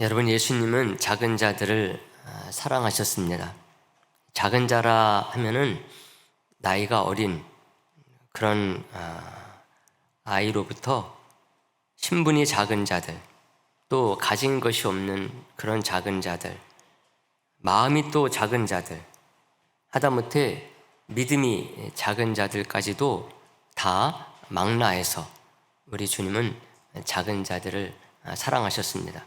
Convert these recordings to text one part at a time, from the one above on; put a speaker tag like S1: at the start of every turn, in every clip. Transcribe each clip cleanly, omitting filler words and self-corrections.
S1: 여러분, 예수님은 작은 자들을 사랑하셨습니다. 작은 자라 하면은 나이가 어린 그런 아이로부터 신분이 작은 자들, 또 가진 것이 없는 그런 작은 자들, 마음이 또 작은 자들, 하다못해 믿음이 작은 자들까지도 다 망라해서 우리 주님은 작은 자들을 사랑하셨습니다.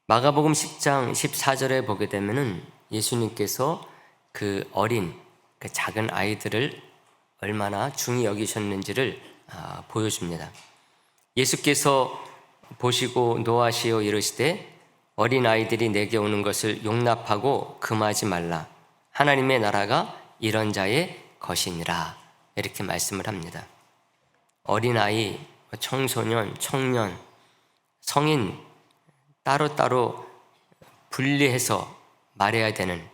S1: 마가복음 10장 14절에 보게 되면은 예수님께서 그 어린 그 작은 아이들을 얼마나 중히 여기셨는지를 보여줍니다. 예수께서 보시고 노하시어 이르시되 어린 아이들이 내게 오는 것을 용납하고 금하지 말라. 하나님의 나라가 이런 자의 것이니라. 이렇게 말씀을 합니다. 어린아이, 청소년, 청년, 성인 따로따로 분리해서 말해야 되는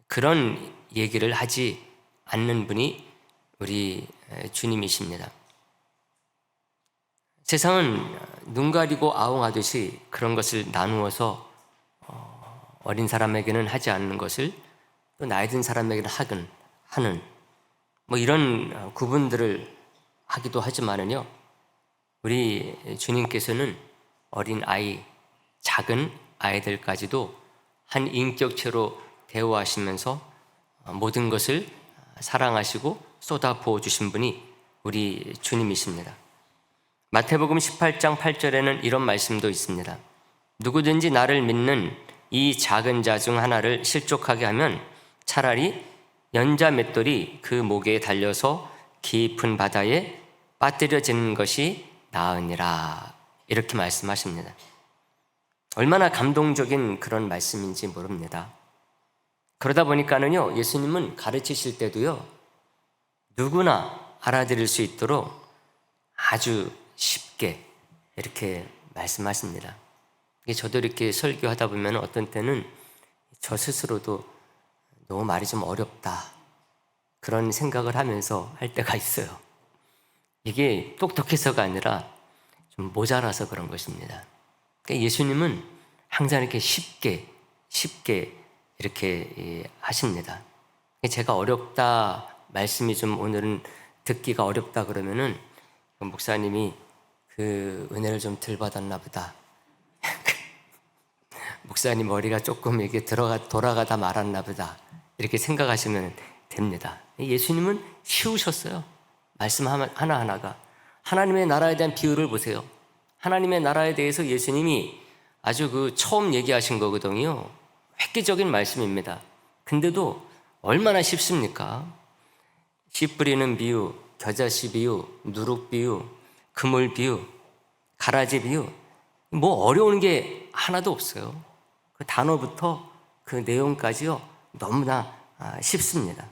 S1: 그런 얘기를 하지 않는 분이 우리 주님이십니다. 세상은 눈 가리고 아웅하듯이 그런 것을 나누어서 어린 사람에게는 하지 않는 것을 또 나이 든 사람에게는 하는 이런 구분들을 하기도 하지만은요, 우리 주님께서는 어린 아이, 작은 아이들까지도 한 인격체로 대우하시면서 모든 것을 사랑하시고 쏟아 부어주신 분이 우리 주님이십니다. 마태복음 18장 8절에는 이런 말씀도 있습니다. 누구든지 나를 믿는 이 작은 자 중 하나를 실족하게 하면 차라리 연자 맷돌이 그 목에 달려서 깊은 바다에 빠뜨려지는 것이 나으니라. 이렇게 말씀하십니다. 얼마나 감동적인 그런 말씀인지 모릅니다. 그러다 보니까는요, 예수님은 가르치실 때도요, 누구나 알아들을 수 있도록 아주 쉽게 이렇게 말씀하십니다. 저도 이렇게 설교하다 보면 어떤 때는 저 스스로도 너무 말이 좀 어렵다, 그런 생각을 하면서 할 때가 있어요. 이게 똑똑해서가 아니라 좀 모자라서 그런 것입니다. 그러니까 예수님은 항상 이렇게 쉽게 이렇게 하십니다. 제가 어렵다, 말씀이 좀 오늘은 듣기가 어렵다 그러면은 목사님이 그 은혜를 좀 덜 받았나 보다. 목사님 머리가 조금 이렇게 돌아가다 말았나 보다. 이렇게 생각하시면 됩니다. 예수님은 쉬우셨어요. 말씀 하나하나가. 하나님의 나라에 대한 비유를 보세요. 하나님의 나라에 대해서 예수님이 아주 처음 얘기하신 거거든요. 획기적인 말씀입니다. 근데도 얼마나 쉽습니까? 씨 뿌리는 비유, 겨자씨 비유, 누룩 비유, 그물 비유, 가라지 비유, 어려운 게 하나도 없어요. 그 단어부터 그 내용까지요, 너무나 쉽습니다.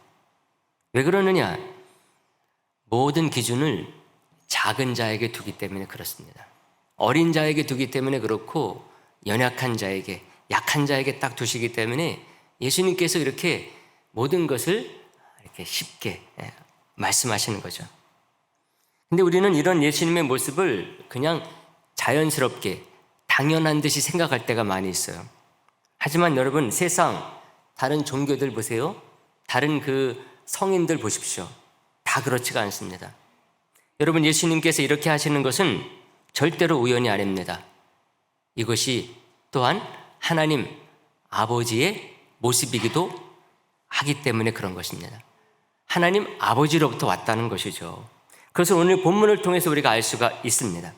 S1: 왜 그러느냐? 모든 기준을 작은 자에게 두기 때문에 그렇습니다. 어린 자에게 두기 때문에 그렇고, 연약한 자에게, 약한 자에게 딱 두시기 때문에 예수님께서 이렇게 모든 것을 이렇게 쉽게 말씀하시는 거죠. 근데 우리는 이런 예수님의 모습을 그냥 자연스럽게 당연한 듯이 생각할 때가 많이 있어요. 하지만 여러분, 세상 다른 종교들 보세요. 다른 그 성인들 보십시오. 다 그렇지가 않습니다. 여러분, 예수님께서 이렇게 하시는 것은 절대로 우연이 아닙니다. 이것이 또한 하나님 아버지의 모습이기도 하기 때문에 그런 것입니다. 하나님 아버지로부터 왔다는 것이죠. 그래서 오늘 본문을 통해서 우리가 알 수가 있습니다.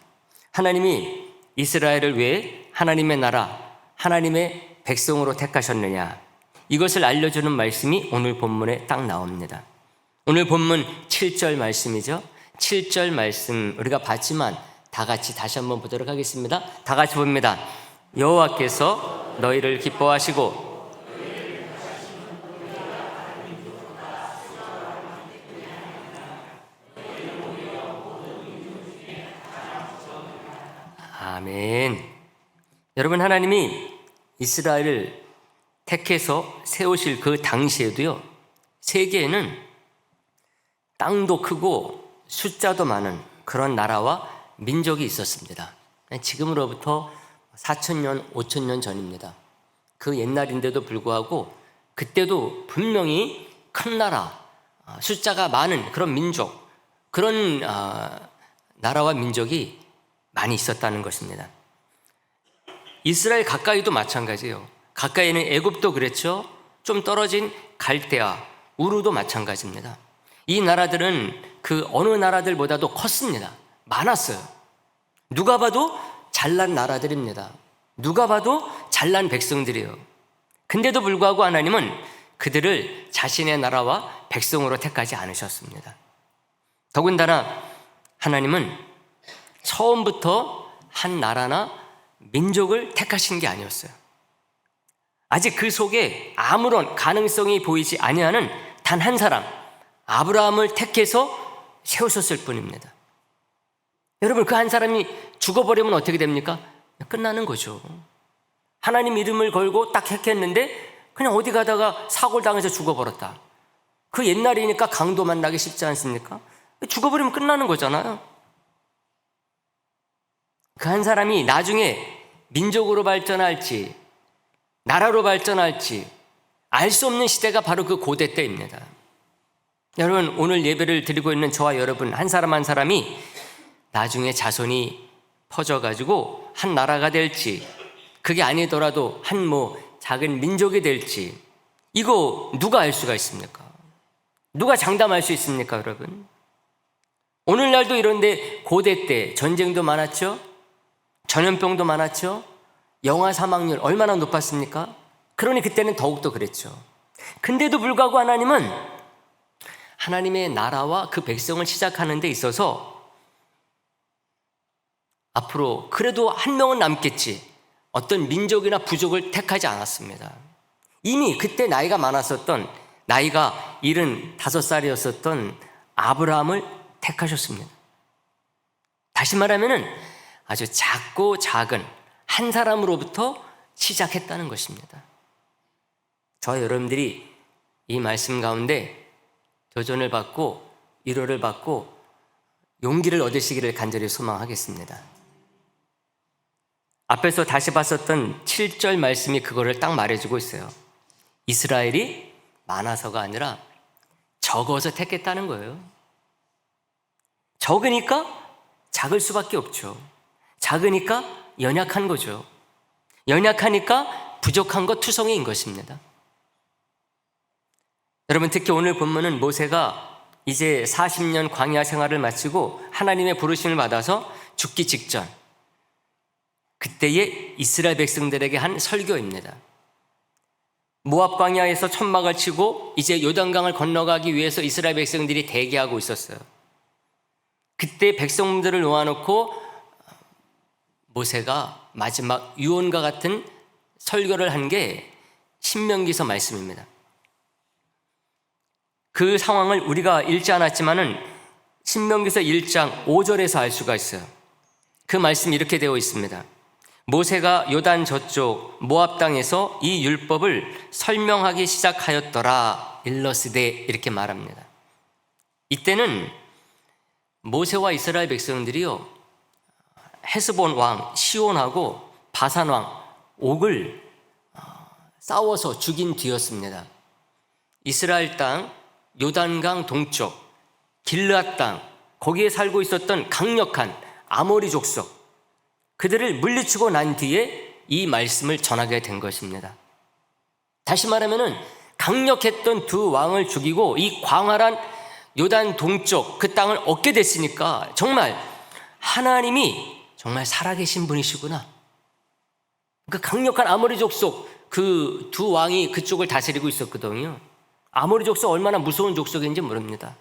S1: 하나님이 이스라엘을 왜 하나님의 나라, 하나님의 백성으로 택하셨느냐, 이것을 알려주는 말씀이 오늘 본문에 딱 나옵니다. 오늘 본문 7절 말씀이죠. 7절 말씀 우리가 봤지만 다 같이 다시 한번 보도록 하겠습니다. 다 같이 봅니다. 여호와께서 너희를 기뻐하시고 아멘. 여러분, 하나님이 이스라엘을 택해서 세우실 그 당시에도요, 세계에는 땅도 크고 숫자도 많은 그런 나라와 민족이 있었습니다. 지금으로부터 4,000년, 5,000년 전입니다. 그 옛날인데도 불구하고 그때도 분명히 큰 나라, 숫자가 많은 그런 민족, 그런 나라와 민족이 많이 있었다는 것입니다. 이스라엘 가까이도 마찬가지예요. 가까이는 애굽도 그랬죠. 좀 떨어진 갈대아, 우르도 마찬가지입니다. 이 나라들은 그 어느 나라들보다도 컸습니다. 많았어요. 누가 봐도 잘난 나라들입니다. 누가 봐도 잘난 백성들이에요. 근데도 불구하고 하나님은 그들을 자신의 나라와 백성으로 택하지 않으셨습니다. 더군다나 하나님은 처음부터 한 나라나 민족을 택하신 게 아니었어요. 아직 그 속에 아무런 가능성이 보이지 아니하는 단 한 사람, 아브라함을 택해서 세우셨을 뿐입니다. 여러분, 그 한 사람이 죽어버리면 어떻게 됩니까? 끝나는 거죠. 하나님 이름을 걸고 딱 택했는데 그냥 어디 가다가 사고를 당해서 죽어버렸다. 그 옛날이니까 강도 만나기 쉽지 않습니까? 죽어버리면 끝나는 거잖아요. 그 한 사람이 나중에 민족으로 발전할지 나라로 발전할지 알 수 없는 시대가 바로 그 고대 때입니다. 여러분, 오늘 예배를 드리고 있는 저와 여러분 한 사람 한 사람이 나중에 자손이 퍼져가지고 한 나라가 될지, 그게 아니더라도 한 작은 민족이 될지, 이거 누가 알 수가 있습니까? 누가 장담할 수 있습니까, 여러분? 오늘날도 이런데 고대 때 전쟁도 많았죠? 전염병도 많았죠? 영아 사망률 얼마나 높았습니까? 그러니 그때는 더욱더 그랬죠. 근데도 불구하고 하나님은 하나님의 나라와 그 백성을 시작하는 데 있어서 앞으로 그래도 한 명은 남겠지, 어떤 민족이나 부족을 택하지 않았습니다. 이미 그때 나이가 많았었던, 나이가 75살이었었던 아브라함을 택하셨습니다. 다시 말하면 아주 작고 작은 한 사람으로부터 시작했다는 것입니다. 저와 여러분들이 이 말씀 가운데 도전을 받고 위로를 받고 용기를 얻으시기를 간절히 소망하겠습니다. 앞에서 다시 봤었던 7절 말씀이 그거를 딱 말해주고 있어요. 이스라엘이 많아서가 아니라 적어서 택했다는 거예요. 적으니까 작을 수밖에 없죠. 작으니까 연약한 거죠. 연약하니까 부족한 것, 투성이인 것입니다. 여러분, 특히 오늘 본문은 모세가 이제 40년 광야 생활을 마치고 하나님의 부르심을 받아서 죽기 직전, 그때의 이스라엘 백성들에게 한 설교입니다. 모압 광야에서 천막을 치고 이제 요단강을 건너가기 위해서 이스라엘 백성들이 대기하고 있었어요. 그때 백성들을 놓아놓고 모세가 마지막 유언과 같은 설교를 한 게 신명기서 말씀입니다. 그 상황을 우리가 읽지 않았지만은 신명기서 1장 5절에서 알 수가 있어요. 그 말씀이 이렇게 되어 있습니다. 모세가 요단 저쪽 모압 땅에서 이 율법을 설명하기 시작하였더라 일러스되, 이렇게 말합니다. 이때는 모세와 이스라엘 백성들이요, 헤스본 왕 시온하고 바산 왕 옥을 싸워서 죽인 뒤였습니다. 이스라엘 땅 요단강 동쪽 길르앗 땅, 거기에 살고 있었던 강력한 아모리 족속, 그들을 물리치고 난 뒤에 이 말씀을 전하게 된 것입니다. 다시 말하면 강력했던 두 왕을 죽이고 이 광활한 요단 동쪽 그 땅을 얻게 됐으니까 정말 하나님이 정말 살아계신 분이시구나. 그 강력한 아모리 족속 그 두 왕이 그쪽을 다스리고 있었거든요. 아모리 족속 얼마나 무서운 족속인지 모릅니다.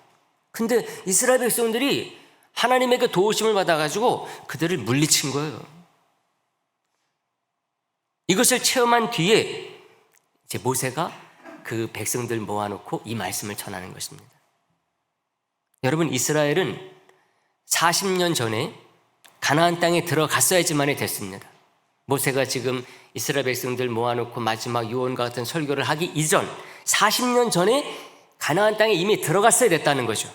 S1: 근데 이스라엘 백성들이 하나님에게 도우심을 받아가지고 그들을 물리친 거예요. 이것을 체험한 뒤에 이제 모세가 그 백성들 모아놓고 이 말씀을 전하는 것입니다. 여러분, 이스라엘은 40년 전에 가나안 땅에 들어갔어야지만이 됐습니다. 모세가 지금 이스라엘 백성들 모아놓고 마지막 유언과 같은 설교를 하기 이전 40년 전에 가나안 땅에 이미 들어갔어야 됐다는 거죠.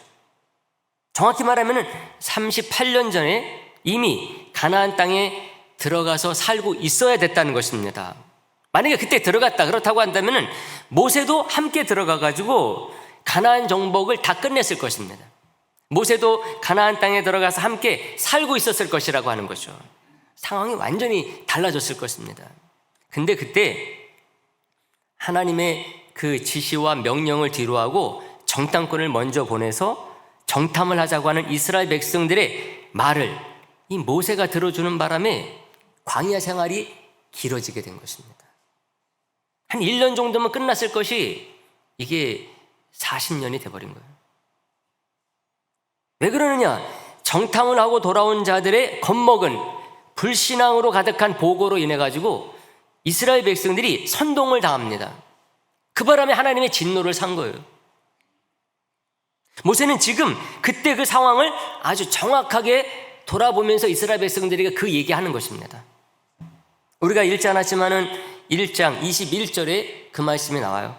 S1: 정확히 말하면 38년 전에 이미 가나안 땅에 들어가서 살고 있어야 됐다는 것입니다. 만약에 그때 들어갔다 그렇다고 한다면 모세도 함께 들어가 가지고 가나안 정복을 다 끝냈을 것입니다. 모세도 가나안 땅에 들어가서 함께 살고 있었을 것이라고 하는 거죠. 상황이 완전히 달라졌을 것입니다. 근데 그때 하나님의 그 지시와 명령을 뒤로하고 정탐꾼을 먼저 보내서 정탐을 하자고 하는 이스라엘 백성들의 말을 이 모세가 들어주는 바람에 광야 생활이 길어지게 된 것입니다. 한 1년 정도면 끝났을 것이 이게 40년이 돼버린 거예요. 왜 그러느냐? 정탐을 하고 돌아온 자들의 겁먹은 불신앙으로 가득한 보고로 인해 가지고 이스라엘 백성들이 선동을 당합니다. 그 바람에 하나님의 진노를 산 거예요. 모세는 지금 그때 그 상황을 아주 정확하게 돌아보면서 이스라엘 백성들에게 그 얘기하는 것입니다. 우리가 읽지 않았지만은 1장 21절에 그 말씀이 나와요.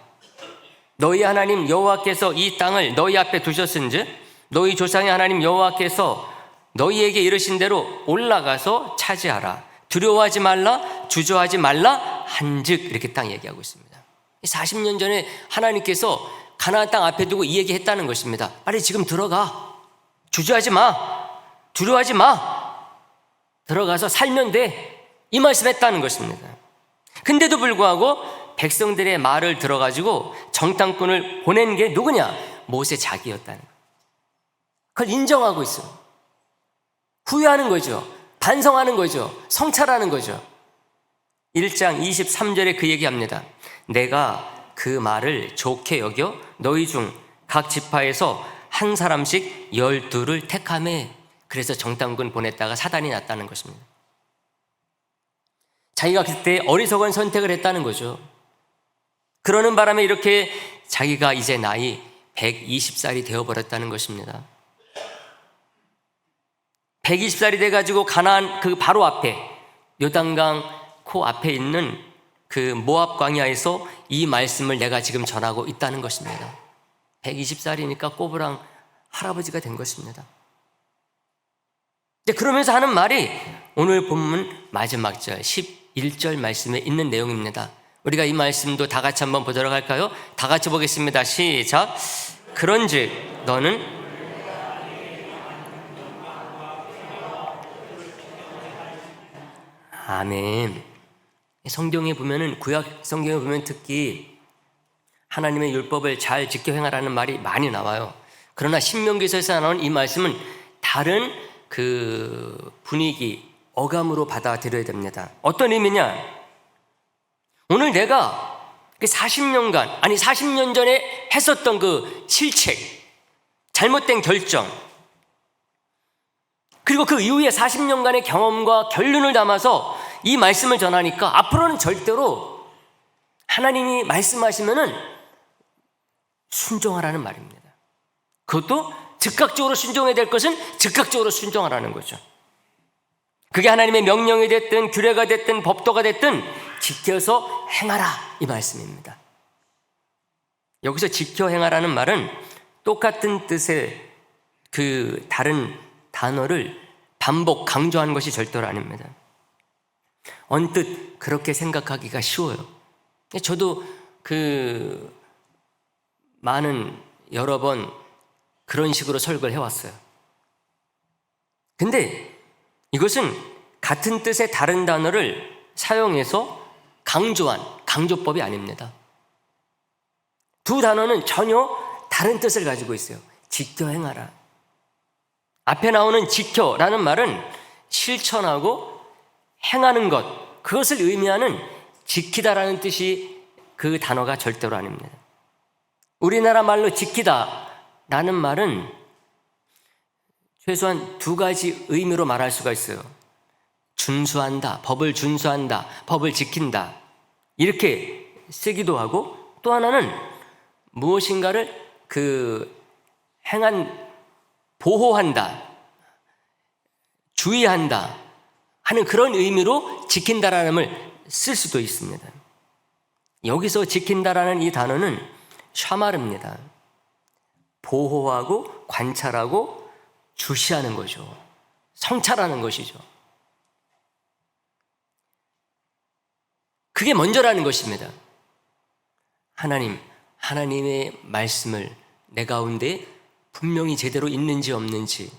S1: 너희 하나님 여호와께서 이 땅을 너희 앞에 두셨은즉 너희 조상의 하나님 여호와께서 너희에게 이르신 대로 올라가서 차지하라. 두려워하지 말라, 주저하지 말라 한즉 이렇게 딱 얘기하고 있습니다. 40년 전에 하나님께서 가나안 땅 앞에 두고 이 얘기했다는 것입니다. 빨리 지금 들어가. 주저하지 마. 두려워하지 마. 들어가서 살면 돼. 이 말씀했다는 것입니다. 근데도 불구하고 백성들의 말을 들어가지고 정탐꾼을 보낸 게 누구냐? 모세 자기였다는 거예요. 그걸 인정하고 있어요. 후회하는 거죠. 반성하는 거죠. 성찰하는 거죠. 1장 23절에 그 얘기합니다. 내가 그 말을 좋게 여겨 너희 중 각 지파에서 한 사람씩 12를 택하매. 그래서 정탐꾼 보냈다가 사단이 났다는 것입니다. 자기가 그때 어리석은 선택을 했다는 거죠. 그러는 바람에 이렇게 자기가 이제 나이 120살이 되어버렸다는 것입니다. 120살이 돼가지고 가나안 그 바로 앞에 요단강 코 앞에 있는 그 모압 광야에서 이 말씀을 내가 지금 전하고 있다는 것입니다. 120살이니까 꼬부랑 할아버지가 된 것입니다. 그러면서 하는 말이 오늘 본문 마지막 절 11절 말씀에 있는 내용입니다. 우리가 이 말씀도 다 같이 한번 보도록 할까요? 다 같이 보겠습니다. 시작. 그런즉 너는 아멘. 성경에 보면은 구약 성경에 보면 특히 하나님의 율법을 잘 지켜 행하라는 말이 많이 나와요. 그러나 신명기서에서 나온 이 말씀은 다른 그 분위기, 어감으로 받아들여야 됩니다. 어떤 의미냐? 오늘 내가 40년간, 아니 40년 전에 했었던 그 실책, 잘못된 결정, 그리고 그 이후에 40년간의 경험과 결론을 담아서 이 말씀을 전하니까 앞으로는 절대로 하나님이 말씀하시면은 순종하라는 말입니다. 그것도 즉각적으로 순종해야 될 것은 즉각적으로 순종하라는 거죠. 그게 하나님의 명령이 됐든 규례가 됐든 법도가 됐든 지켜서 행하라 이 말씀입니다. 여기서 지켜 행하라는 말은 똑같은 뜻의 그 다른 단어를 반복 강조하는 것이 절대로 아닙니다. 언뜻 그렇게 생각하기가 쉬워요. 저도 여러 번 그런 식으로 설교를 해왔어요. 근데 이것은 같은 뜻의 다른 단어를 사용해서 강조한 강조법이 아닙니다. 두 단어는 전혀 다른 뜻을 가지고 있어요. 지켜 행하라. 앞에 나오는 지켜라는 말은 실천하고 행하는 것, 그것을 의미하는 지키다라는 뜻이 그 단어가 절대로 아닙니다. 우리나라 말로 지키다라는 말은 최소한 두 가지 의미로 말할 수가 있어요. 준수한다, 법을 준수한다, 법을 지킨다 이렇게 쓰기도 하고, 또 하나는 무엇인가를 보호한다, 주의한다 하는 그런 의미로 지킨다라는 말을 쓸 수도 있습니다. 여기서 지킨다라는 이 단어는 샤마르입니다. 보호하고 관찰하고 주시하는 거죠. 성찰하는 것이죠. 그게 먼저라는 것입니다. 하나님의 말씀을 내 가운데 분명히 제대로 있는지 없는지,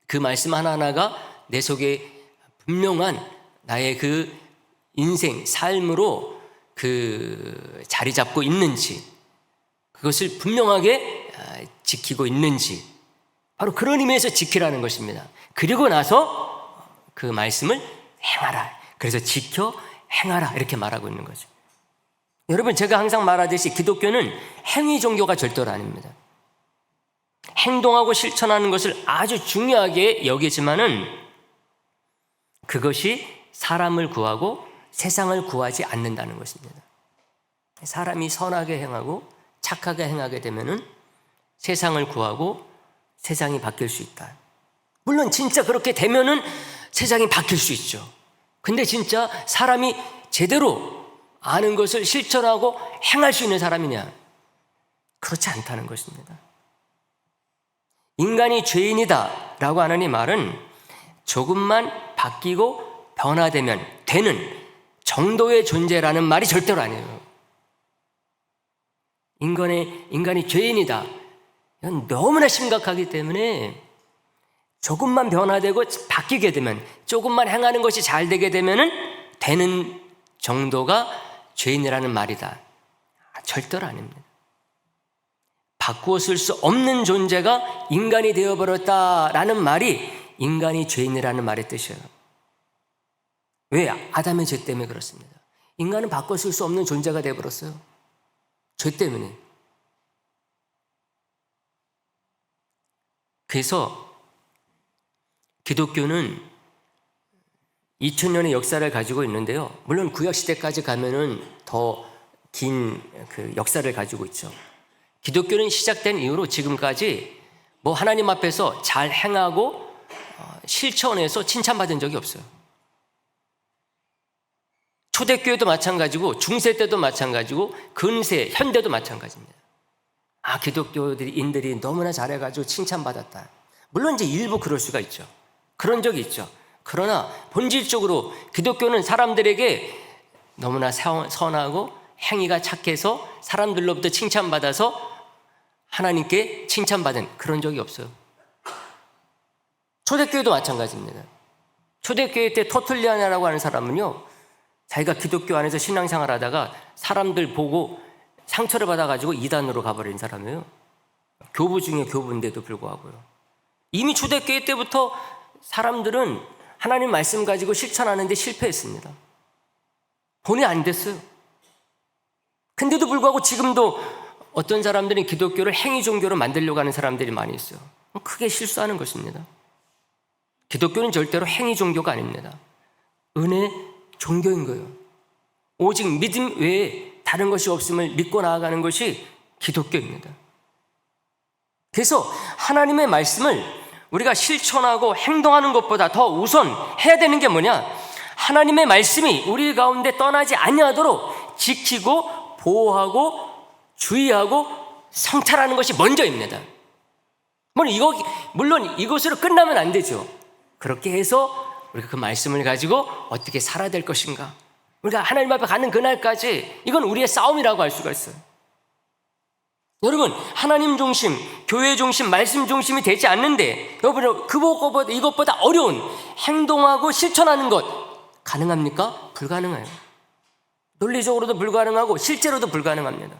S1: 그 말씀 하나하나가 내 속에 분명한 나의 그 인생, 삶으로 그 자리 잡고 있는지, 그것을 분명하게 지키고 있는지, 바로 그런 의미에서 지키라는 것입니다. 그리고 나서 그 말씀을 행하라. 그래서 지켜 행하라 이렇게 말하고 있는 거죠. 여러분, 제가 항상 말하듯이 기독교는 행위 종교가 절대로 아닙니다. 행동하고 실천하는 것을 아주 중요하게 여기지만은 그것이 사람을 구하고 세상을 구하지 않는다는 것입니다. 사람이 선하게 행하고 착하게 행하게 되면은 세상을 구하고 세상이 바뀔 수 있다. 물론 진짜 그렇게 되면은 세상이 바뀔 수 있죠. 근데 진짜 사람이 제대로 아는 것을 실천하고 행할 수 있는 사람이냐? 그렇지 않다는 것입니다. 인간이 죄인이다 라고 하는 이 말은 조금만 바뀌고 변화되면 되는 정도의 존재라는 말이 절대로 아니에요. 인간이 죄인이다, 이건 너무나 심각하기 때문에 조금만 변화되고 바뀌게 되면, 조금만 행하는 것이 잘 되게 되면은 되는 정도가 죄인이라는 말이다. 절대로 아닙니다. 바꾸어 쓸 수 없는 존재가 인간이 되어버렸다라는 말이 인간이 죄인이라는 말의 뜻이에요. 왜? 아담의 죄 때문에 그렇습니다. 인간은 바꿔 쓸 수 없는 존재가 되어버렸어요. 죄 때문에. 그래서 기독교는 2000년의 역사를 가지고 있는데요. 물론 구약시대까지 가면은 더 긴 그 역사를 가지고 있죠. 기독교는 시작된 이후로 지금까지 뭐 하나님 앞에서 잘 행하고 실천해서 칭찬받은 적이 없어요. 초대교회도 마찬가지고 중세 때도 마찬가지고 근세, 현대도 마찬가지입니다. 기독교인들이 너무나 잘해가지고 칭찬받았다. 물론 이제 일부 그럴 수가 있죠. 그런 적이 있죠. 그러나 본질적으로 기독교는 사람들에게 너무나 선하고 행위가 착해서 사람들로부터 칭찬받아서 하나님께 칭찬받은 그런 적이 없어요. 초대교회도 마찬가지입니다. 초대교회 때 터툴리안이라고 하는 사람은요, 자기가 기독교 안에서 신앙생활 하다가 사람들 보고 상처를 받아가지고 이단으로 가버린 사람이에요. 교부 중에 교부인데도 불구하고요. 이미 초대교회 때부터 사람들은 하나님 말씀 가지고 실천하는데 실패했습니다. 본이 안 됐어요. 근데도 불구하고 지금도 어떤 사람들은 기독교를 행위 종교로 만들려고 하는 사람들이 많이 있어요. 크게 실수하는 것입니다. 기독교는 절대로 행위 종교가 아닙니다. 은혜 종교인 거예요. 오직 믿음 외에 다른 것이 없음을 믿고 나아가는 것이 기독교입니다. 그래서 하나님의 말씀을 우리가 실천하고 행동하는 것보다 더 우선 해야 되는 게 뭐냐? 하나님의 말씀이 우리 가운데 떠나지 아니하도록 지키고 보호하고 주의하고 성찰하는 것이 먼저입니다. 물론 이것으로 끝나면 안 되죠. 그렇게 해서 우리가 그 말씀을 가지고 어떻게 살아야 될 것인가, 우리가 하나님 앞에 가는 그날까지 이건 우리의 싸움이라고 할 수가 있어요. 여러분, 하나님 중심, 교회 중심, 말씀 중심이 되지 않는데 여러분, 이것보다 어려운 행동하고 실천하는 것 가능합니까? 불가능해요. 논리적으로도 불가능하고 실제로도 불가능합니다.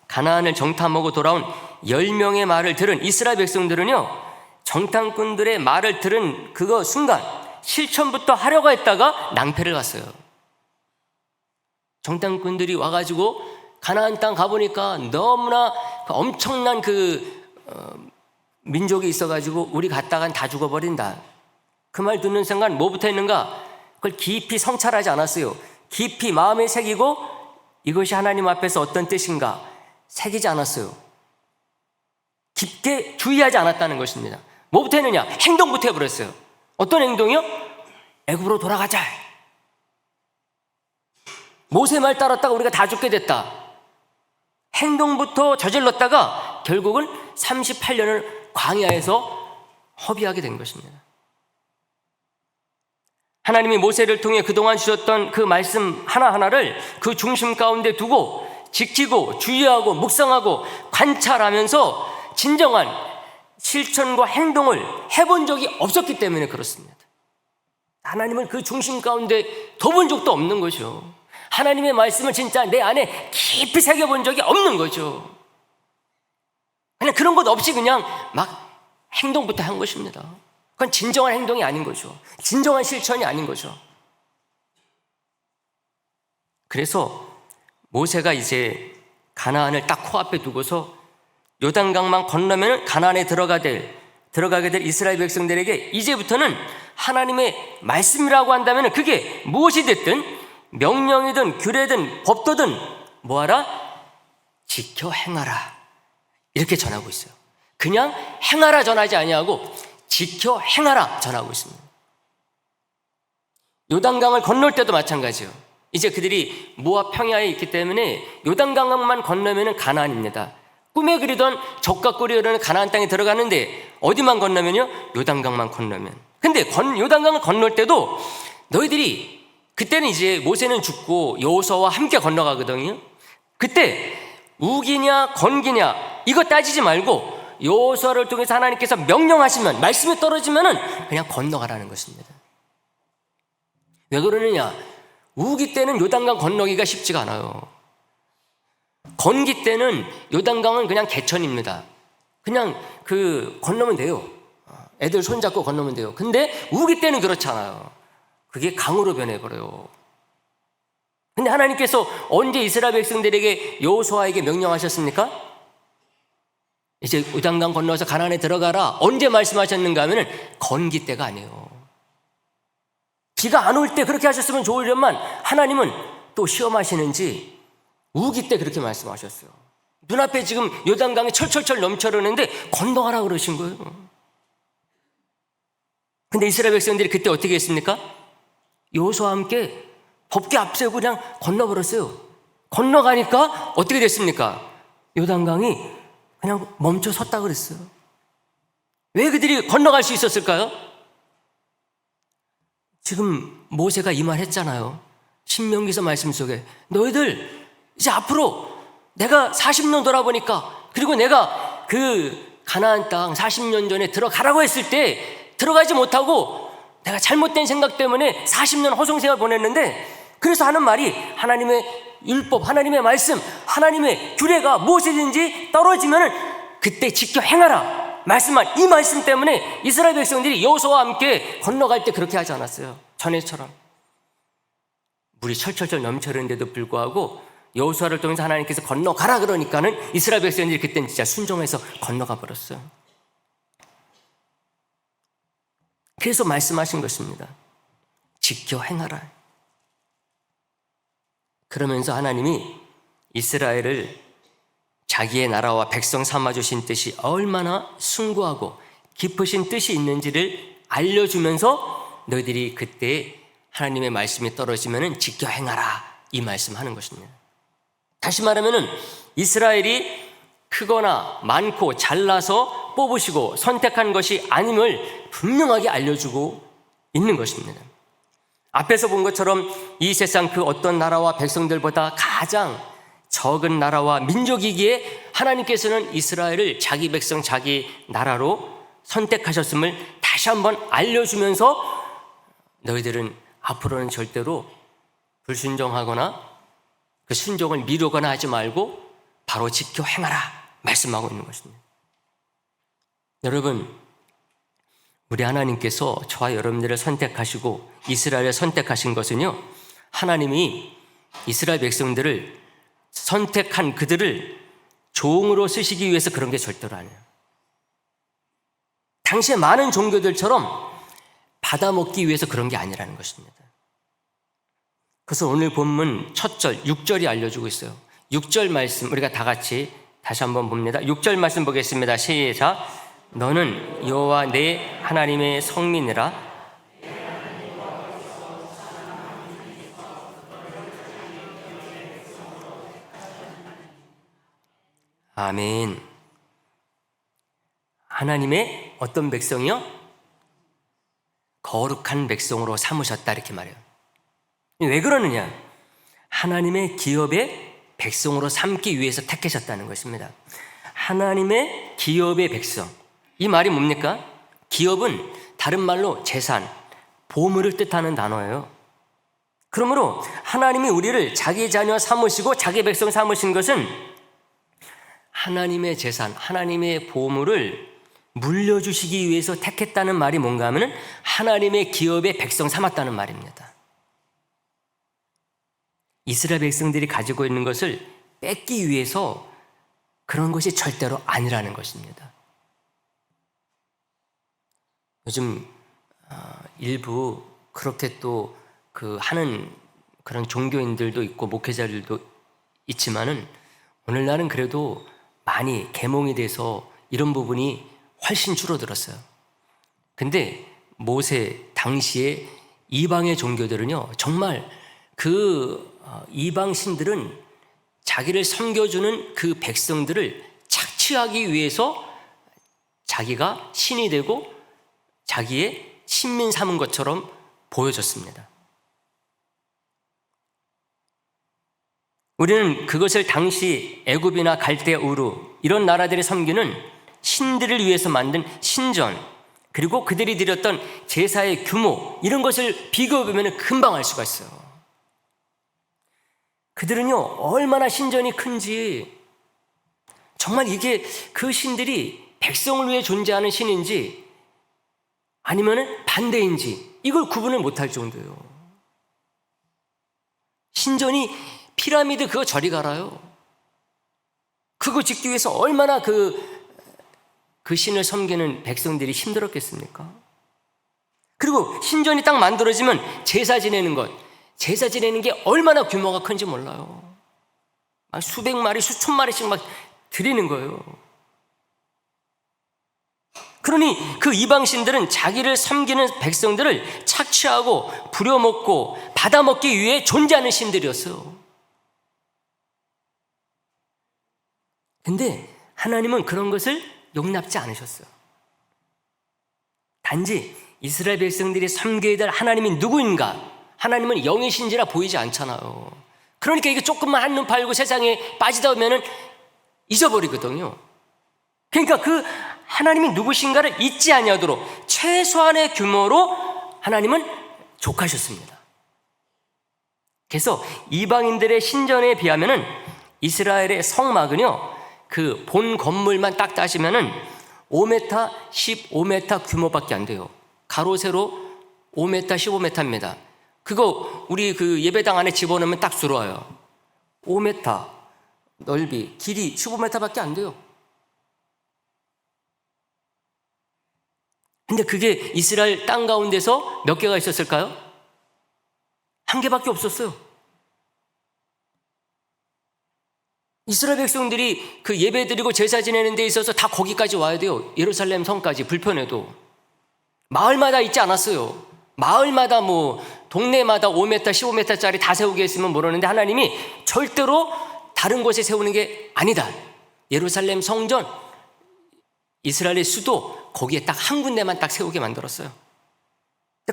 S1: 가나안을 정탐하고 돌아온 10명의 말을 들은 이스라엘 백성들은요, 정탐꾼들의 말을 들은 그 순간 실천부터 하려고 했다가 낭패를 갔어요. 정탐꾼들이 와가지고 가나안 땅 가보니까 너무나 엄청난 민족이 있어가지고 우리 갔다간 다 죽어버린다. 그 말 듣는 순간 뭐부터 했는가? 그걸 깊이 성찰하지 않았어요. 깊이 마음에 새기고 이것이 하나님 앞에서 어떤 뜻인가 새기지 않았어요. 깊게 주의하지 않았다는 것입니다. 뭐부터 했느냐? 행동부터 해버렸어요. 어떤 행동이요? 애굽으로 돌아가자. 모세 말 따랐다가 우리가 다 죽게 됐다. 행동부터 저질렀다가 결국은 38년을 광야에서 허비하게 된 것입니다. 하나님이 모세를 통해 그동안 주셨던 그 말씀 하나하나를 그 중심 가운데 두고 지키고 주의하고 묵상하고 관찰하면서 진정한 실천과 행동을 해본 적이 없었기 때문에 그렇습니다. 하나님을 그 중심 가운데 둬본 적도 없는 거죠. 하나님의 말씀을 진짜 내 안에 깊이 새겨본 적이 없는 거죠. 그냥 그런 것 없이 그냥 막 행동부터 한 것입니다. 그건 진정한 행동이 아닌 거죠. 진정한 실천이 아닌 거죠. 그래서 모세가 이제 가나안을 딱 코앞에 두고서 요단강만 건너면 가나안에 들어가게 될 이스라엘 백성들에게 이제부터는 하나님의 말씀이라고 한다면 그게 무엇이 됐든 명령이든 규례든 법도든 뭐하라? 지켜 행하라. 이렇게 전하고 있어요. 그냥 행하라 전하지 아니하고 지켜 행하라 전하고 있습니다. 요단강을 건널 때도 마찬가지예요. 이제 그들이 모압 평야에 있기 때문에 요단강만 건너면 가나안입니다. 꿈에 그리던 적과 꿀이 흐르는 가나안 땅에 들어가는데 어디만 건너면요? 요단강만 건너면. 근데 요단강을 건널 때도 너희들이 그때는 이제 모세는 죽고 여호수아와 함께 건너가거든요. 그때 우기냐 건기냐 이거 따지지 말고 여호수아를 통해서 하나님께서 명령하시면 말씀이 떨어지면은 그냥 건너가라는 것입니다. 왜 그러느냐? 우기 때는 요단강 건너기가 쉽지가 않아요. 건기 때는 요단강은 그냥 개천입니다. 그냥 건너면 돼요. 애들 손잡고 건너면 돼요. 근데 우기 때는 그렇지 않아요. 그게 강으로 변해버려요. 근데 하나님께서 언제 이스라엘 백성들에게 여호수아에게 명령하셨습니까? 이제 요단강 건너서 가나안에 들어가라. 언제 말씀하셨는가 하면은 건기 때가 아니에요. 비가 안 올 때 그렇게 하셨으면 좋으련만 하나님은 또 시험하시는지 우기 때 그렇게 말씀하셨어요. 눈앞에 지금 요단강이 철철철 넘쳐흐르는데 건너가라 그러신 거예요. 근데 이스라엘 백성들이 그때 어떻게 했습니까? 여호수아와 함께 법궤 앞세우고 그냥 건너버렸어요. 건너가니까 어떻게 됐습니까? 요단강이 그냥 멈춰 섰다 그랬어요. 왜 그들이 건너갈 수 있었을까요? 지금 모세가 이 말 했잖아요. 신명기서 말씀 속에 너희들 이제 앞으로 내가 40년 돌아보니까 그리고 내가 그 가나안 땅 40년 전에 들어가라고 했을 때 들어가지 못하고 내가 잘못된 생각 때문에 40년 허송생활 보냈는데 그래서 하는 말이 하나님의 율법, 하나님의 말씀, 하나님의 규례가 무엇이든지 떨어지면은 그때 지켜 행하라. 말씀한 이 말씀 때문에 이스라엘 백성들이 여호수아와 함께 건너갈 때 그렇게 하지 않았어요. 전에처럼 물이 철철철 넘쳐흐르는데도 불구하고 여호수아를 통해서 하나님께서 건너가라 그러니까는 이스라엘 백성들이 그때는 진짜 순종해서 건너가 버렸어요. 그래서 말씀하신 것입니다. 지켜 행하라. 그러면서 하나님이 이스라엘을 자기의 나라와 백성 삼아주신 뜻이 얼마나 숭고하고 깊으신 뜻이 있는지를 알려주면서 너희들이 그때 하나님의 말씀이 떨어지면 지켜 행하라 이 말씀하는 것입니다. 다시 말하면 이스라엘이 크거나 많고 잘나서 뽑으시고 선택한 것이 아님을 분명하게 알려주고 있는 것입니다. 앞에서 본 것처럼 이 세상 그 어떤 나라와 백성들보다 가장 적은 나라와 민족이기에 하나님께서는 이스라엘을 자기 백성, 자기 나라로 선택하셨음을 다시 한번 알려주면서 너희들은 앞으로는 절대로 불순종하거나 그 순종을 미루거나 하지 말고 바로 지켜 행하라 말씀하고 있는 것입니다. 여러분, 우리 하나님께서 저와 여러분들을 선택하시고 이스라엘을 선택하신 것은요, 하나님이 이스라엘 백성들을 선택한 그들을 종으로 쓰시기 위해서 그런 게 절대로 아니에요. 당시에 많은 종교들처럼 받아먹기 위해서 그런 게 아니라는 것입니다. 그래서 오늘 본문 첫 절 6절이 알려주고 있어요. 6절 말씀 우리가 다 같이 다시 한번 봅니다. 6절 말씀 보겠습니다. 시작. 너는 여호와 내 하나님의 성민이라. 아멘. 하나님의 어떤 백성이요? 거룩한 백성으로 삼으셨다 이렇게 말해요. 왜 그러느냐? 하나님의 기업의 백성으로 삼기 위해서 택하셨다는 것입니다. 하나님의 기업의 백성. 이 말이 뭡니까? 기업은 다른 말로 재산, 보물을 뜻하는 단어예요. 그러므로 하나님이 우리를 자기 자녀 삼으시고 자기 백성 삼으신 것은 하나님의 재산, 하나님의 보물을 물려주시기 위해서 택했다는 말이 뭔가 하면 하나님의 기업의 백성 삼았다는 말입니다. 이스라엘 백성들이 가지고 있는 것을 뺏기 위해서 그런 것이 절대로 아니라는 것입니다. 요즘 일부 그렇게 또 하는 그런 종교인들도 있고 목회자들도 있지만은 오늘날은 그래도 많이 계몽이 돼서 이런 부분이 훨씬 줄어들었어요. 근데 모세 당시에 이방의 종교들은요, 정말 이방 신들은 자기를 섬겨주는 그 백성들을 착취하기 위해서 자기가 신이 되고 자기의 신민 삼은 것처럼 보여졌습니다. 우리는 그것을 당시 애굽이나 갈대 우르 이런 나라들이 섬기는 신들을 위해서 만든 신전, 그리고 그들이 드렸던 제사의 규모 이런 것을 비교해보면 금방 알 수가 있어요. 그들은요 얼마나 신전이 큰지, 정말 이게 그 신들이 백성을 위해 존재하는 신인지 아니면 반대인지 이걸 구분을 못할 정도예요. 신전이 피라미드 그거 저리 가라요. 그거 짓기 위해서 얼마나 그 신을 섬기는 백성들이 힘들었겠습니까? 그리고 신전이 딱 만들어지면 제사 지내는 게 얼마나 규모가 큰지 몰라요. 막 수백 마리, 수천 마리씩 막 드리는 거예요. 그러니 그 이방신들은 자기를 섬기는 백성들을 착취하고 부려먹고 받아먹기 위해 존재하는 신들이었어요. 근데 하나님은 그런 것을 용납지 않으셨어요. 단지 이스라엘 백성들이 섬겨야 될 하나님이 누구인가? 하나님은 영이신지라 보이지 않잖아요. 그러니까 이게 조금만 한눈 팔고 세상에 빠지다 보면 잊어버리거든요. 그러니까 그 하나님이 누구신가를 잊지 아니하도록 최소한의 규모로 하나님은 족하셨습니다. 그래서 이방인들의 신전에 비하면은 이스라엘의 성막은요, 그 본 건물만 딱 따지면은 5m, 15m 규모밖에 안 돼요. 가로 세로 5m, 15m입니다. 그거 우리 그 예배당 안에 집어넣으면 딱 들어와요. 5m 넓이, 길이 15m밖에 안 돼요. 근데 그게 이스라엘 땅 가운데서 몇 개가 있었을까요? 한 개밖에 없었어요. 이스라엘 백성들이 그 예배 드리고 제사 지내는 데 있어서 다 거기까지 와야 돼요. 예루살렘 성까지 불편해도. 마을마다 있지 않았어요. 마을마다 동네마다 5m, 15m짜리 다 세우게 했으면 모르는데 하나님이 절대로 다른 곳에 세우는 게 아니다. 예루살렘 성전, 이스라엘의 수도 거기에 딱 한 군데만 딱 세우게 만들었어요.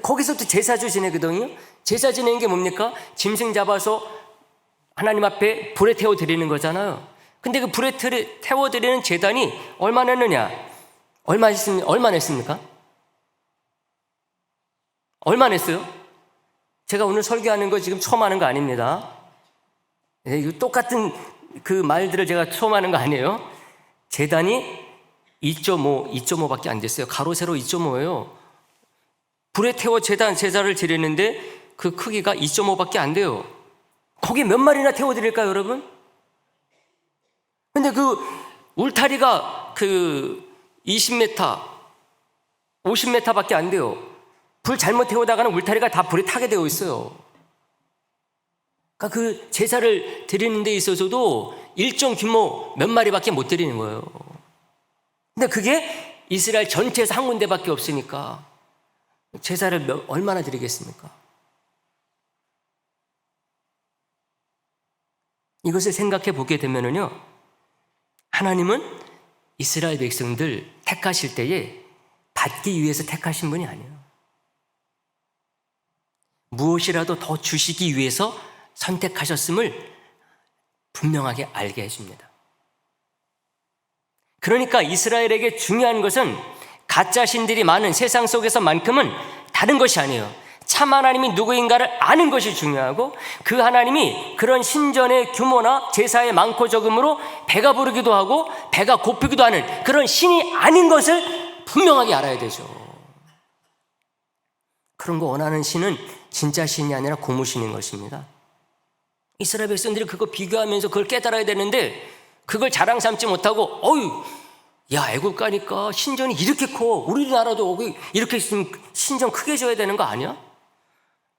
S1: 거기서부터 제사주 지내거든요. 제사 지내는 게 뭡니까? 짐승 잡아서 하나님 앞에 불에 태워 드리는 거잖아요. 근데 그 불에 태워 드리는 제단이 얼마 냈느냐? 얼마 냈습니까? 얼마 냈어요? 제가 오늘 설교하는 거 지금 처음 하는 거 아닙니다. 이거 똑같은 그 말들을 제가 처음 하는 거 아니에요. 제단이 2.5밖에 안 됐어요. 가로 세로 2.5예요. 불에 태워 제사를 드리는데 그 크기가 2.5밖에 안 돼요. 거기 몇 마리나 태워드릴까요, 여러분? 근데 그 울타리가 20m, 50m밖에 안 돼요. 불 잘못 태우다가는 울타리가 다 불에 타게 되어 있어요. 그러니까 그 제사를 드리는 데 있어서도 일정 규모 몇 마리밖에 못 드리는 거예요. 근데 그게 이스라엘 전체에서 한 군데밖에 없으니까 제사를 얼마나 드리겠습니까? 이것을 생각해 보게 되면은요, 하나님은 이스라엘 백성들 택하실 때에 받기 위해서 택하신 분이 아니에요. 무엇이라도 더 주시기 위해서 선택하셨음을 분명하게 알게 해줍니다. 그러니까 이스라엘에게 중요한 것은 가짜 신들이 많은 세상 속에서만큼은 다른 것이 아니에요. 참 하나님이 누구인가를 아는 것이 중요하고, 그 하나님이 그런 신전의 규모나 제사의 많고 적음으로 배가 부르기도 하고 배가 고프기도 하는 그런 신이 아닌 것을 분명하게 알아야 되죠. 그런 거 원하는 신은 진짜 신이 아니라 고무신인 것입니다. 이스라엘 백성들이 그거 비교하면서 그걸 깨달아야 되는데, 그걸 자랑 삼지 못하고 야, 애굽 가니까 신전이 이렇게 커, 우리나라도 이렇게 있으면 신전 크게 줘야 되는 거 아니야?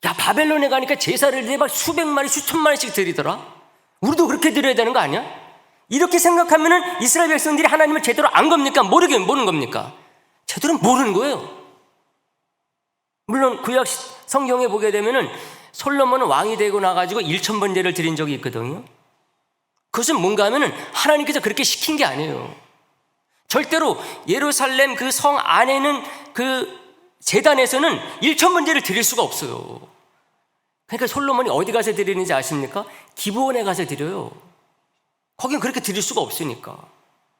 S1: 야, 바벨론에 가니까 제사를 막 수백 마리 수천 마리씩 드리더라, 우리도 그렇게 드려야 되는 거 아니야? 이렇게 생각하면은 이스라엘 백성들이 하나님을 제대로 안 겁니까? 모르는 겁니까? 제대로 모르는 거예요. 물론 구약 성경에 보게 되면은 솔로몬은 왕이 되고 나가지고 1000번제를 드린 적이 있거든요. 그것은 뭔가 하면은 하나님께서 그렇게 시킨 게 아니에요. 절대로 예루살렘 그 성 안에는 그 제단에서는 1000번제를 드릴 수가 없어요. 그러니까 솔로몬이 어디 가서 드리는지 아십니까? 기브온에 가서 드려요. 거긴 그렇게 드릴 수가 없으니까.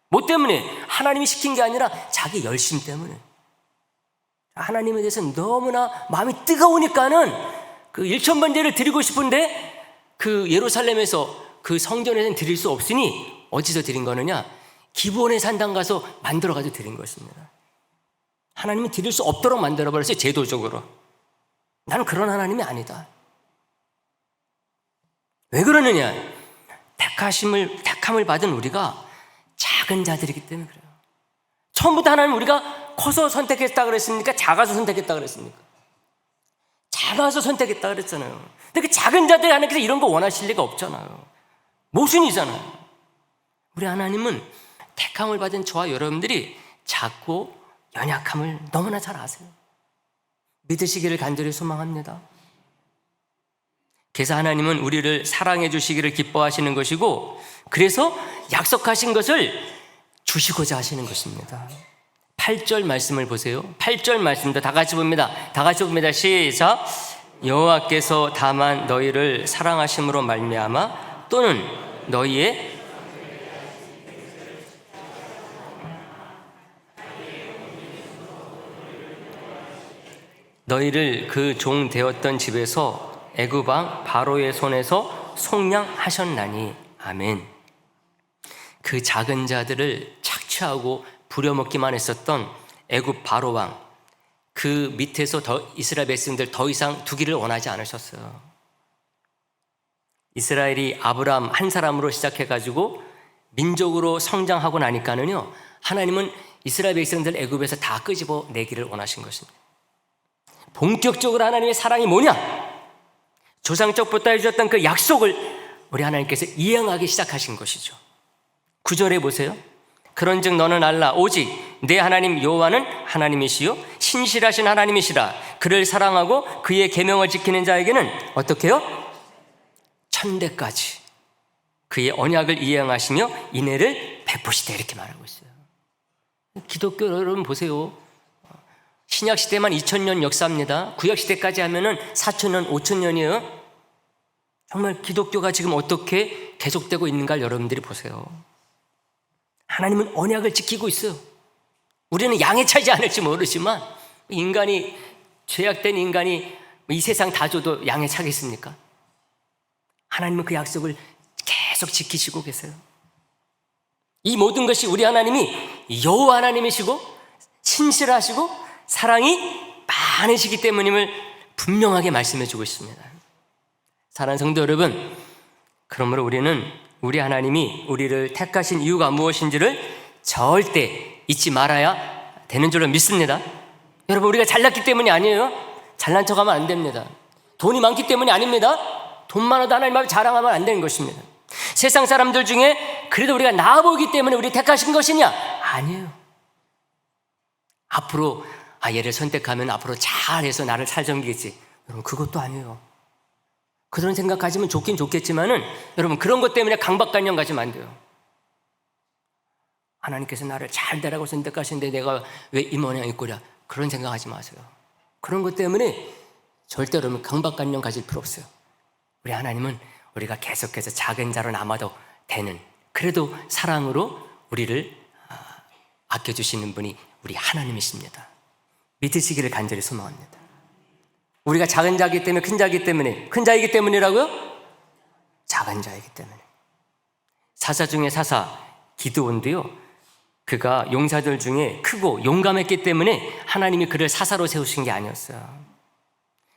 S1: 뭐 때문에? 하나님이 시킨 게 아니라 자기 열심 때문에. 하나님에 대해서 너무나 마음이 뜨거우니까는 그 1000번제를 드리고 싶은데 그 예루살렘에서 그 성전에서는 드릴 수 없으니 어디서 드린 거느냐? 기브온의 산당 가서 만들어가지고 드린 것입니다. 하나님은 드릴 수 없도록 만들어버렸어요, 제도적으로. 나는 그런 하나님이 아니다. 왜 그러느냐? 택함을 받은 우리가 작은 자들이기 때문에 그래요. 처음부터 하나님 우리가 커서 선택했다 그랬습니까? 작아서 선택했다 그랬습니까? 작아서 선택했다 그랬잖아요. 근데 그 작은 자들 하나님께서 이런 거 원하실 리가 없잖아요. 모순이잖아요. 우리 하나님은 택함을 받은 저와 여러분들이 작고 연약함을 너무나 잘 아세요. 믿으시기를 간절히 소망합니다. 그래서 하나님은 우리를 사랑해 주시기를 기뻐하시는 것이고, 그래서 약속하신 것을 주시고자 하시는 것입니다. 8절 말씀을 보세요. 8절 말씀도 다 같이 봅니다. 시작. 여호와께서 다만 너희를 사랑하심으로 말미암아 또는 너희를 그 종 되었던 집에서 애굽 왕 바로의 손에서 속량하셨나니. 아멘. 그 작은 자들을 착취하고 부려먹기만 했었던 애굽 바로 왕, 그 밑에서 이스라엘 백성들 더 이상 두기를 원하지 않으셨어요. 이스라엘이 아브라함 한 사람으로 시작해가지고 민족으로 성장하고 나니까는요, 하나님은 이스라엘 백성들 애굽에서 다 끄집어 내기를 원하신 것입니다. 본격적으로 하나님의 사랑이 뭐냐? 조상적부터 해주셨던 그 약속을 우리 하나님께서 이행하기 시작하신 것이죠. 9절에 보세요. 그런즉 너는 알라, 오직 내 하나님 여호와는 하나님이시요 신실하신 하나님이시라. 그를 사랑하고 그의 계명을 지키는 자에게는 어떻게 해요? 천대까지 그의 언약을 이행하시며 인애를 베푸시되, 이렇게 말하고 있어요. 기독교 여러분 보세요. 신약 시대만 2000년 역사입니다. 구약 시대까지 하면은 4000년, 5000년이에요. 정말 기독교가 지금 어떻게 계속되고 있는가 여러분들이 보세요. 하나님은 언약을 지키고 있어요. 우리는 양에 차지 않을지 모르지만, 인간이, 죄악된 인간이 이 세상 다 줘도 양에 차겠습니까? 하나님은 그 약속을 계속 지키시고 계세요. 이 모든 것이 우리 하나님이 여호와 하나님이시고 신실하시고 사랑이 많으시기 때문임을 분명하게 말씀해 주고 있습니다. 사랑하는 성도 여러분, 그러므로 우리는 우리 하나님이 우리를 택하신 이유가 무엇인지를 절대 잊지 말아야 되는 줄로 믿습니다. 여러분, 우리가 잘났기 때문이 아니에요. 잘난 척하면 안 됩니다. 돈이 많기 때문이 아닙니다. 돈 많아도 하나님 앞에 자랑하면 안 되는 것입니다. 세상 사람들 중에 그래도 우리가 나아 보이기 때문에 우리 택하신 것이냐? 아니에요. 앞으로 얘를 선택하면 앞으로 잘해서 나를 잘 섬기겠지. 여러분, 그것도 아니에요. 그런 생각하시면 좋긴 좋겠지만은, 여러분, 그런 것 때문에 강박관념 가지면 안 돼요. 하나님께서 나를 잘 되라고 선택하시는데 내가 왜 이 모양 이 꼴이야, 그런 생각하지 마세요. 그런 것 때문에 절대로 강박관념 가질 필요 없어요. 우리 하나님은 우리가 계속해서 작은 자로 남아도 되는, 그래도 사랑으로 우리를 아껴주시는 분이 우리 하나님이십니다. 믿으시기를 간절히 소망합니다. 우리가 작은 자이기 때문에, 큰 자이기 때문에, 큰 자이기 때문이라고요? 작은 자이기 때문에. 사사 중에 사사 기드온도요, 그가 용사들 중에 크고 용감했기 때문에 하나님이 그를 사사로 세우신 게 아니었어요.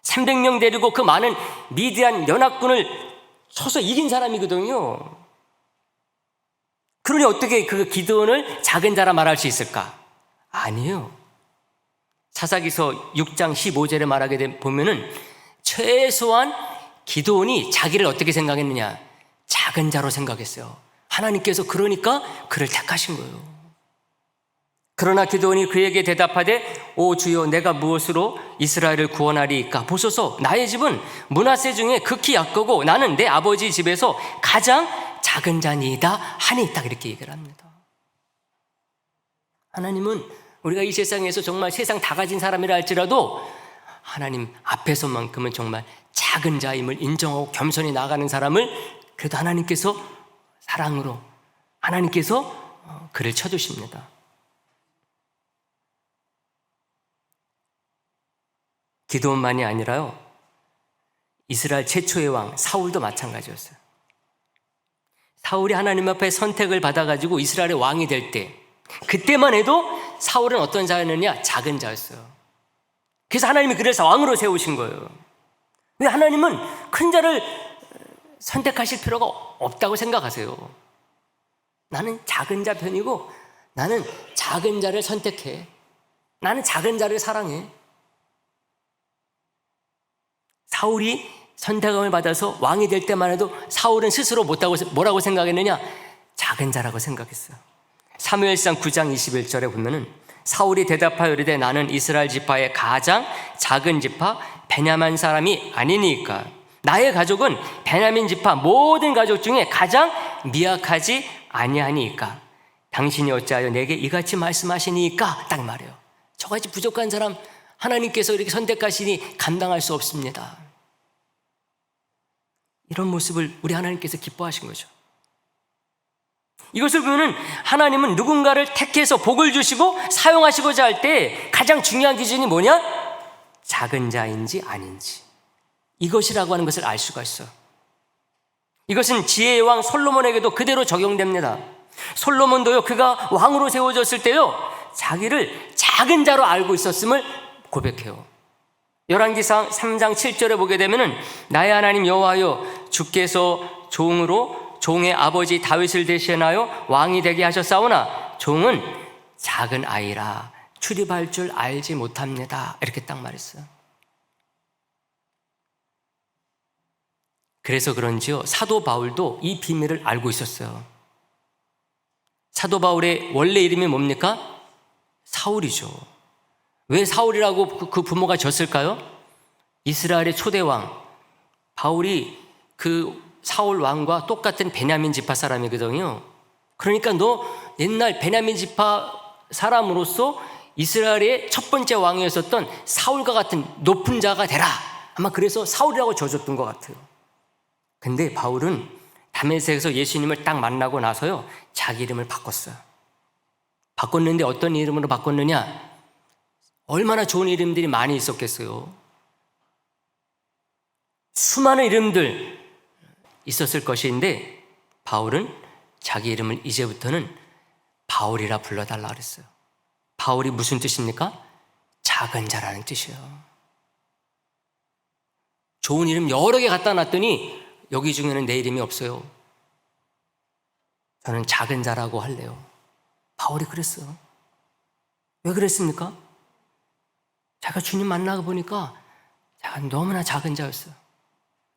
S1: 300명 데리고 그 많은 미디안 연합군을 쳐서 이긴 사람이거든요. 그러니 어떻게 그 기드온을 작은 자라 말할 수 있을까? 아니에요. 사사기서 6장 15절에 말하게 보면은 최소한 기드온이 자기를 어떻게 생각했느냐? 작은 자로 생각했어요. 하나님께서 그러니까 그를 택하신 거예요. 그러나 기드온이 그에게 대답하되 오 주여 내가 무엇으로 이스라엘을 구원하리이까? 보소서 나의 집은 므낫세 중에 극히 약하고 나는 내 아버지 집에서 가장 작은 자니이다 하니, 딱 이렇게 얘기를 합니다. 하나님은 우리가 이 세상에서 정말 세상 다 가진 사람이라 할지라도 하나님 앞에서만큼은 정말 작은 자임을 인정하고 겸손히 나아가는 사람을 그래도 하나님께서 사랑으로 하나님께서 그를 쳐주십니다. 기드온만이 아니라요, 이스라엘 최초의 왕 사울도 마찬가지였어요. 사울이 하나님 앞에 선택을 받아가지고 이스라엘의 왕이 될 때, 그때만 해도 사울은 어떤 자였느냐? 작은 자였어요. 그래서 하나님이 그를 왕으로 세우신 거예요. 왜 하나님은 큰 자를 선택하실 필요가 없다고 생각하세요? 나는 작은 자 편이고 나는 작은 자를 선택해. 나는 작은 자를 사랑해. 사울이 선택함을 받아서 왕이 될 때만 해도 사울은 스스로 뭐라고 생각했느냐? 작은 자라고 생각했어요. 사무엘상 9장 21절에 보면은 사울이 대답하여 이르되 나는 이스라엘 지파의 가장 작은 지파 베냐민 사람이 아니니까 나의 가족은 베냐민 지파 모든 가족 중에 가장 미약하지 아니하니까 당신이 어찌하여 내게 이같이 말씀하시니까, 딱 말해요. 저같이 부족한 사람 하나님께서 이렇게 선택하시니 감당할 수 없습니다. 이런 모습을 우리 하나님께서 기뻐하신 거죠. 이것을 보면 하나님은 누군가를 택해서 복을 주시고 사용하시고자 할 때 가장 중요한 기준이 뭐냐? 작은 자인지 아닌지, 이것이라고 하는 것을 알 수가 있어요. 이것은 지혜의 왕 솔로몬에게도 그대로 적용됩니다. 솔로몬도요, 그가 왕으로 세워졌을 때요, 자기를 작은 자로 알고 있었음을 고백해요. 열왕기상 3장 7절에 보게 되면은 나의 하나님 여호와여 주께서 종의 아버지 다윗을 대신하여 왕이 되게 하셨사오나 종은 작은 아이라 출입할 줄 알지 못합니다. 이렇게 딱 말했어요. 그래서 그런지요, 사도 바울도 이 비밀을 알고 있었어요. 사도 바울의 원래 이름이 뭡니까? 사울이죠. 왜 사울이라고 그 부모가 졌을까요? 이스라엘의 초대왕 바울이 그 사울 왕과 똑같은 베냐민 지파 사람이거든요. 그러니까 너 옛날 베냐민 지파 사람으로서 이스라엘의 첫 번째 왕이었었던 사울과 같은 높은 자가 되라, 아마 그래서 사울이라고 져줬던 것 같아요. 근데 바울은 다메섹에서 예수님을 딱 만나고 나서요, 자기 이름을 바꿨어요. 바꿨는데 어떤 이름으로 바꿨느냐? 얼마나 좋은 이름들이 많이 있었겠어요. 수많은 이름들 있었을 것인데 바울은 자기 이름을 이제부터는 바울이라 불러달라 그랬어요. 바울이 무슨 뜻입니까? 작은 자라는 뜻이에요. 좋은 이름 여러 개 갖다 놨더니 여기 중에는 내 이름이 없어요. 저는 작은 자라고 할래요. 바울이 그랬어요. 왜 그랬습니까? 제가 주님 만나고 보니까 제가 너무나 작은 자였어요.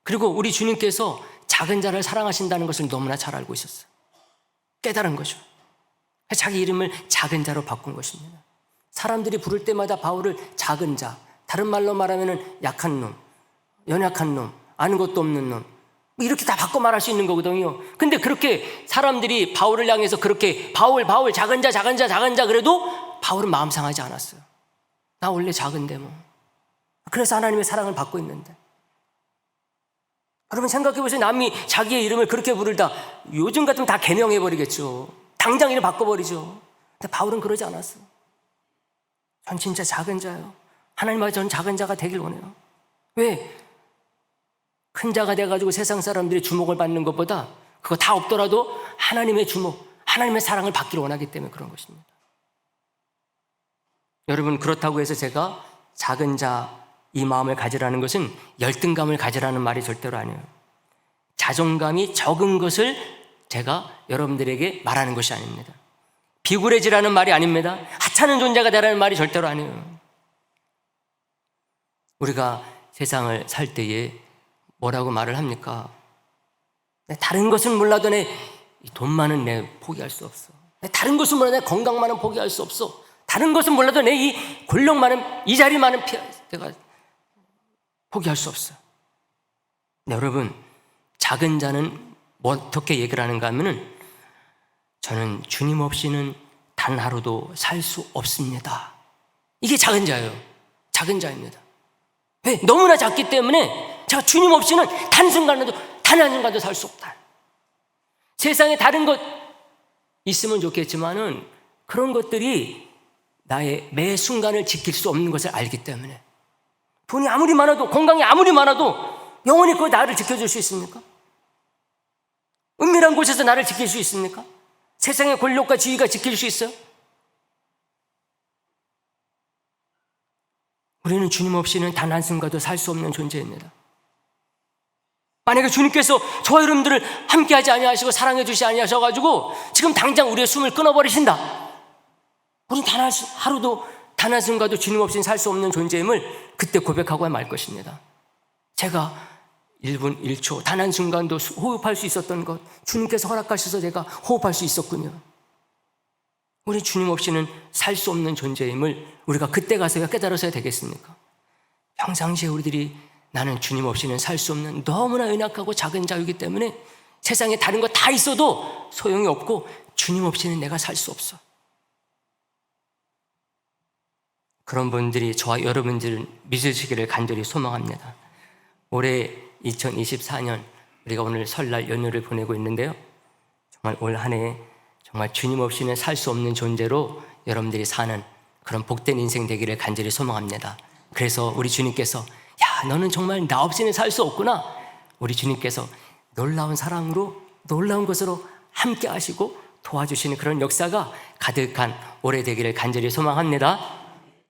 S1: 그리고 우리 주님께서 작은 자를 사랑하신다는 것을 너무나 잘 알고 있었어요. 깨달은 거죠. 자기 이름을 작은 자로 바꾼 것입니다. 사람들이 부를 때마다 바울을 작은 자, 다른 말로 말하면 약한 놈, 연약한 놈, 아는 것도 없는 놈, 이렇게 다 바꿔 말할 수 있는 거거든요. 근데 그렇게 사람들이 바울을 향해서 그렇게 바울 작은 자 그래도 바울은 마음 상하지 않았어요. 나 원래 작은데 뭐 그래서 하나님의 사랑을 받고 있는데, 여러분 생각해 보세요. 남이 자기의 이름을 그렇게 부르다 요즘 같으면 다 개명해 버리겠죠. 당장 이름 바꿔버리죠. 근데 바울은 그러지 않았어. 전 진짜 작은 자예요. 하나님 앞에 전 작은 자가 되길 원해요. 왜? 큰 자가 돼가지고 세상 사람들이 주목을 받는 것보다 그거 다 없더라도 하나님의 주목, 하나님의 사랑을 받기를 원하기 때문에 그런 것입니다. 여러분, 그렇다고 해서 제가 작은 자 이 마음을 가지라는 것은 열등감을 가지라는 말이 절대로 아니에요. 자존감이 적은 것을 제가 여러분들에게 말하는 것이 아닙니다. 비굴해지라는 말이 아닙니다. 하찮은 존재가 되라는 말이 절대로 아니에요. 우리가 세상을 살 때에 뭐라고 말을 합니까? 다른 것은 몰라도 내 돈 많은 내 포기할 수 없어. 다른 것은 몰라도 내 건강 많은 포기할 수 없어. 다른 것은 몰라도 내 이 권력 많은, 이 자리 많은 내가 포기할 수 없어. 여러분, 작은 자는 어떻게 얘기를 하는가 하면은, 저는 주님 없이는 단 하루도 살 수 없습니다. 이게 작은 자예요. 작은 자입니다. 왜? 너무나 작기 때문에 제가 주님 없이는 단 한순간도 살 수 없다. 세상에 다른 것 있으면 좋겠지만은 그런 것들이 나의 매 순간을 지킬 수 없는 것을 알기 때문에, 돈이 아무리 많아도, 건강이 아무리 많아도 영원히 그거 나를 지켜줄 수 있습니까? 은밀한 곳에서 나를 지킬 수 있습니까? 세상의 권력과 지위가 지킬 수 있어요? 우리는 주님 없이는 단 한순간도 살 수 없는 존재입니다. 만약에 주님께서 저와 여러분들을 함께하지 아니하시고 사랑해 주시지 아니하셔가지고 지금 당장 우리의 숨을 끊어버리신다, 우리는 단 한순간도 주님 없이는 살 수 없는 존재임을 그때 고백하고 말 것입니다. 제가 1분 1초 단 한순간도 호흡할 수 있었던 것, 주님께서 허락하셔서 제가 호흡할 수 있었군요. 우리 주님 없이는 살 수 없는 존재임을 우리가 그때 가서야 깨달아서야 되겠습니까? 평상시에 우리들이 나는 주님 없이는 살 수 없는 너무나 연약하고 작은 자이기 때문에 세상에 다른 거 다 있어도 소용이 없고 주님 없이는 내가 살 수 없어. 그런 분들이 저와 여러분들을 믿으시기를 간절히 소망합니다. 올해 2024년 우리가 오늘 설날 연휴를 보내고 있는데요, 정말 올 한 해 정말 주님 없이는 살 수 없는 존재로 여러분들이 사는 그런 복된 인생 되기를 간절히 소망합니다. 그래서 우리 주님께서 야, 너는 정말 나 없이는 살 수 없구나, 우리 주님께서 놀라운 사랑으로, 놀라운 것으로 함께 하시고 도와주시는 그런 역사가 가득한 올해 되기를 간절히 소망합니다.